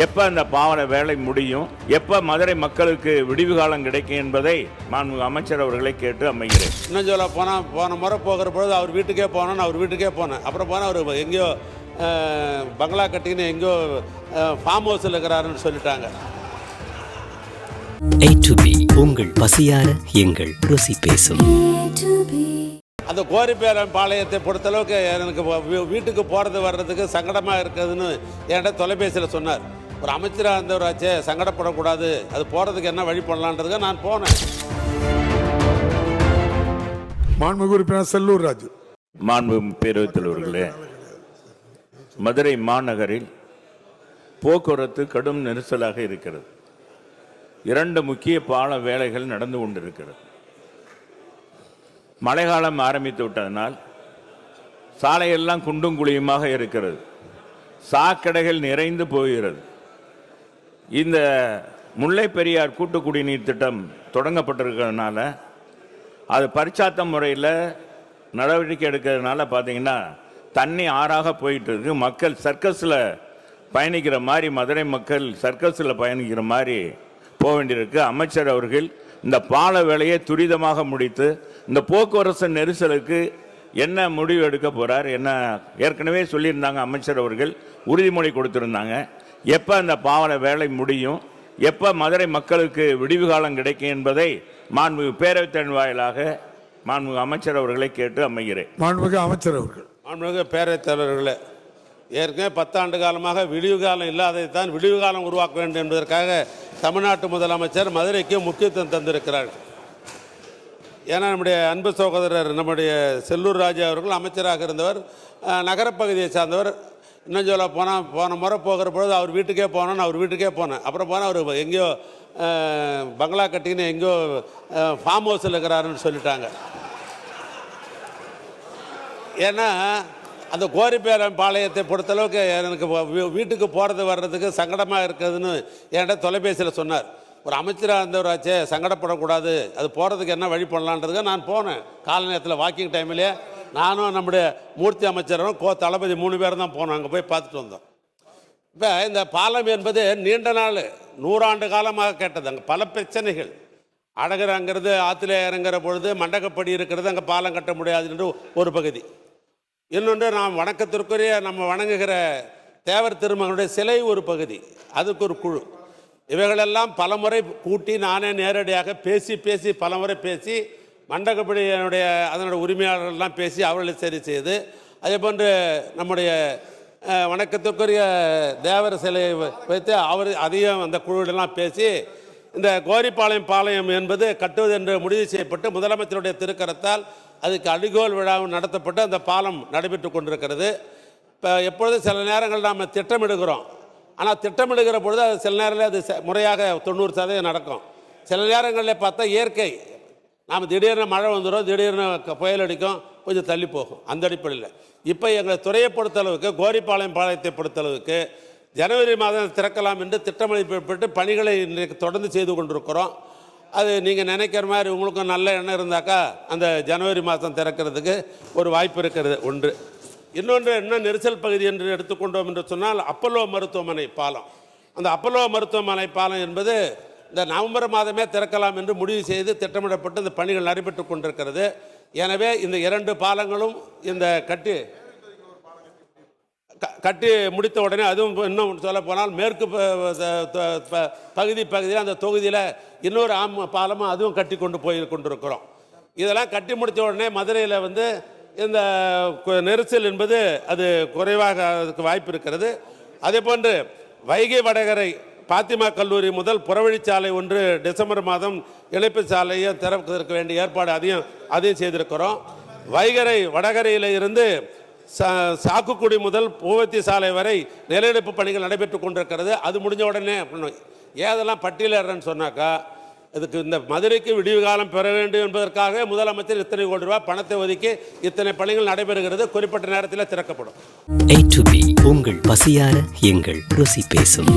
எப்போ அந்த பாவன வேலை முடியும், எப்போ மதுரை மக்களுக்கு விடிவு காலம் கிடைக்கும் என்பதை மாண்புமிகு அமைச்சர் அவர்களை கேட்டு அமைகிறேன். இன்னும் சொல்ல போனால் போன முறை போகிற பொழுது அவர் வீட்டுக்கே போனோன்னு அவர் வீட்டுக்கே போனேன். அப்புறம் போனால் அவர் எங்கேயோ பங்களா கட்டின்னு எங்கேயோ ஃபார்ம் ஹவுஸில் இருக்கிறாருன்னு சொல்லிட்டாங்க. A to B உங்கள் பசியார எங்கள் ருசி பேசும். அந்த கோரிப்பேரம் பாளையத்தை பொறுத்தளவுக்கு எனக்கு வீட்டுக்கு போகிறது வர்றதுக்கு சங்கடமாக இருக்குதுன்னு என்கிட்ட தொலைபேசியில் சொன்னார். ஒரு அமைச்சராக இருந்தவராச்சே, சங்கடப்படக்கூடாது, அது போகிறதுக்கு என்ன வழி பண்ணலான்றதுக்கு நான் போனேன். மாண்புமிகு உறுப்பினர் செல்லூர் ராஜு. மாண்புமிகு பேரவைத் தலைவர்களே, மதுரை மாநகரில் போக்குவரத்து கடும் நெரிசலாக இருக்கிறது. 2 முக்கிய பால வேலைகள் நடந்து கொண்டிருக்கிறது. மழைக்காலம் ஆரம்பித்து விட்டதனால் சாலையெல்லாம் குண்டும் குழியுமாக இருக்கிறது. சாக்கடைகள் நிறைந்து போகிறது. இந்த முல்லை பெரியார் கூட்டு குடிநீர் திட்டம் தொடங்கப்பட்டிருக்கிறதுனால அது பரிச்சாத்த முறையில் நடவடிக்கை எடுக்கிறதுனால பார்த்தீங்கன்னா தண்ணி ஆறாக போயிட்டு இருக்கு. மக்கள் சர்க்கஸில் பயணிக்கிற மாதிரி, மதுரை மக்கள் சர்க்கஸில் பயணிக்கிற மாதிரி போக வேண்டியிருக்கு. அமைச்சர் அவர்கள் இந்த பால வேலையை துரிதமாக முடித்து இந்த போக்குவரத்து நெரிசலுக்கு என்ன முடிவு எடுக்க போகிறார், என்ன ஏற்கனவே சொல்லியிருந்தாங்க அமைச்சர் அவர்கள், உறுதிமொழி கொடுத்துருந்தாங்க. எப்போ அந்த பாவன வேலை முடியும், எப்போ மதுரை மக்களுக்கு விடிவு காலம் கிடைக்கும் என்பதை மாண்புமிகு பேரவைத் தலைவர் வாயிலாக மாண்புமிகு அமைச்சர் அவர்களை கேட்டு அமைகிறேன். மாண்புமிகு அமைச்சர் அவர்கள். மாண்புமிகு பேரவைத் தலைவர்களே, ஏற்கனவே 10 ஆண்டு காலமாக விடிவு காலம் இல்லாததைத்தான் விடிவு காலம் உருவாக்க வேண்டும் என்பதற்காக தமிழ்நாட்டு முதலமைச்சர் மதுரைக்கு முக்கியத்துவம் தந்திருக்கிறார். ஏன்னா நம்முடைய அன்பு சகோதரர் நம்முடைய செல்லூர் ராஜு அவர்கள் அமைச்சராக இருந்தவர், நகரப்பகுதியை சார்ந்தவர். இன்னும் சொல்ல போனால் போன முறை போகிற பொழுது அவர் வீட்டுக்கே போனோன்னு அவர் வீட்டுக்கே போனேன். அப்புறம் போனால் அவர் எங்கேயோ பங்களா கட்டின்னு எங்கேயோ ஃபார்ம் ஹவுஸில் இருக்கிறாருன்னு சொல்லிட்டாங்க. ஏன்னா அந்த கோரிப்பேரம் பாளையத்தை பொறுத்தளவுக்கு எனக்கு வீட்டுக்கு போகிறது வர்றதுக்கு சங்கடமாக இருக்குதுன்னு என்கிட்ட தொலைபேசியில் சொன்னார். ஒரு அமைச்சராக இருந்தவராச்சே, சங்கடப்படக்கூடாது, அது போகிறதுக்கு என்ன வழி பண்ணலான்றதுக்கு நான் போனேன். காலை நேரத்தில் வாக்கிங் டைம்லேயே நானும் நம்முடைய மூர்த்தி அமைச்சரும் தளபதி 3 பேரும் தான் போனோம். அங்கே போய் பார்த்துட்டு வந்தோம். இப்போ இந்த பாலம் என்பது நீண்ட நாள் 100 ஆண்டு காலமாக கேட்டது. அங்கே பல பிரச்சனைகள். அழகரங்கிறது ஆற்றுல இறங்குற பொழுது மண்டகப்படி இருக்கிறது, அங்கே பாலம் கட்ட முடியாது என்று ஒரு பகுதி. இன்னொன்று நாம் வணக்கத்திற்குரிய நம்ம வணங்குகிற தேவர் திருமகனுடைய சிலை ஒரு பகுதி, அதுக்கு ஒரு குழு. இவைகளெல்லாம் பலமுறை கூட்டி நானே நேரடியாக பேசி பலமுறை பேசி மண்டகப்படியினுடைய அதனுடைய உரிமையாளர்கள்லாம் பேசி அவர்களை சரி செய்து, அதே போன்று நம்முடைய வணக்கத்திற்குரிய தேவர் சிலையை வைத்து அதையும் அந்த குழுவிடெல்லாம் பேசி இந்த கோரிப்பாளையம் பாளையம் என்பது கட்டுவது என்று முடிவு செய்யப்பட்டு முதலமைச்சருடைய திருக்கரத்தால் அதுக்கு அடிகோல் விழாவும் நடத்தப்பட்டு அந்த பாலம் நடைபெற்று கொண்டிருக்கிறது. இப்போ எப்பொழுதும் சில நேரங்கள் நாம் திட்டமிடுகிறோம். ஆனால் திட்டமிடுகிற பொழுது அது சில நேரங்களில் அது முறையாக 90% நடக்கும். சில நேரங்களில் பார்த்தா இயற்கை, நாம் திடீர்னு மழை வந்துடும், திடீர்னு புயல் அடிக்கும், கொஞ்சம் தள்ளி போகும். அந்த அடிப்படையில் இப்போ எங்களை துறையை பொறுத்தளவுக்கு கோரிப்பாளையம் பாளையத்தை பொறுத்தளவுக்கு ஜனவரி மாதம் திறக்கலாம் என்று திட்டமிடப்பட்டு பணிகளை இன்றைக்கு தொடர்ந்து செய்து கொண்டிருக்கிறோம். அது நீங்கள் நினைக்கிற மாதிரி உங்களுக்கும் நல்ல எண்ணம் இருந்தாக்கா அந்த ஜனவரி மாதம் திறக்கிறதுக்கு ஒரு வாய்ப்பு இருக்கிறது ஒன்று. இன்னொன்று என்ன நெரிசல் பகுதி என்று எடுத்துக்கொண்டோம் என்று சொன்னால் அப்பல்லோ மருத்துவமனை பாலம். அந்த அப்பல்லோ மருத்துவமனை பாலம் என்பது இந்த நவம்பர் மாதமே திறக்கலாம் என்று முடிவு செய்து திட்டமிடப்பட்டு இந்த பணிகள் நடைபெற்று கொண்டிருக்கிறது. எனவே இந்த 2 பாலங்களும் இந்த கட்டி முடித்த உடனே, அதுவும் இன்னும் சொல்ல போனால் மேற்கு பகுதியில் அந்த தொகுதியில் இன்னொரு பாலமும் அதுவும் கட்டி கொண்டு போய் கொண்டிருக்கிறோம். இதெல்லாம் கட்டி முடித்த உடனே மதுரையில் இந்த நெரிசல் என்பது அது குறைவாக அதுக்கு வாய்ப்பு இருக்கிறது. அதே போன்று வைகை வடகரை பாத்திமா கல்லூரி முதல் புறவழிச்சாலை ஒன்று டிசம்பர் மாதம் இணைப்பு சாலையை திறப்பதற்கு வேண்டிய ஏற்பாடு அதையும் செய்திருக்கிறோம். வைகரை வடகரையில் இருந்து சாக்குக்குடி முதல் பூவத்தி சாலை வரை நிலையெடுப்பு பணிகள் நடைபெற்று கொண்டிருக்கிறது. அது முடிஞ்ச உடனே ஏதெல்லாம் பட்டியலிடுறேன்னு சொன்னாக்கா இதுக்கு இந்த மதுரைக்கு விடிவு காலம் பெற வேண்டும் என்பதற்காக முதலமைச்சர் இத்தனை கோடி ரூபாய் பணத்தை ஒதுக்கி இத்தனை பணிகள் நடைபெறுகிறது. குறிப்பிட்ட நேரத்தில் திறக்கப்படும். A to B உங்கள் பசியார எங்கள் ருசி பேசும்.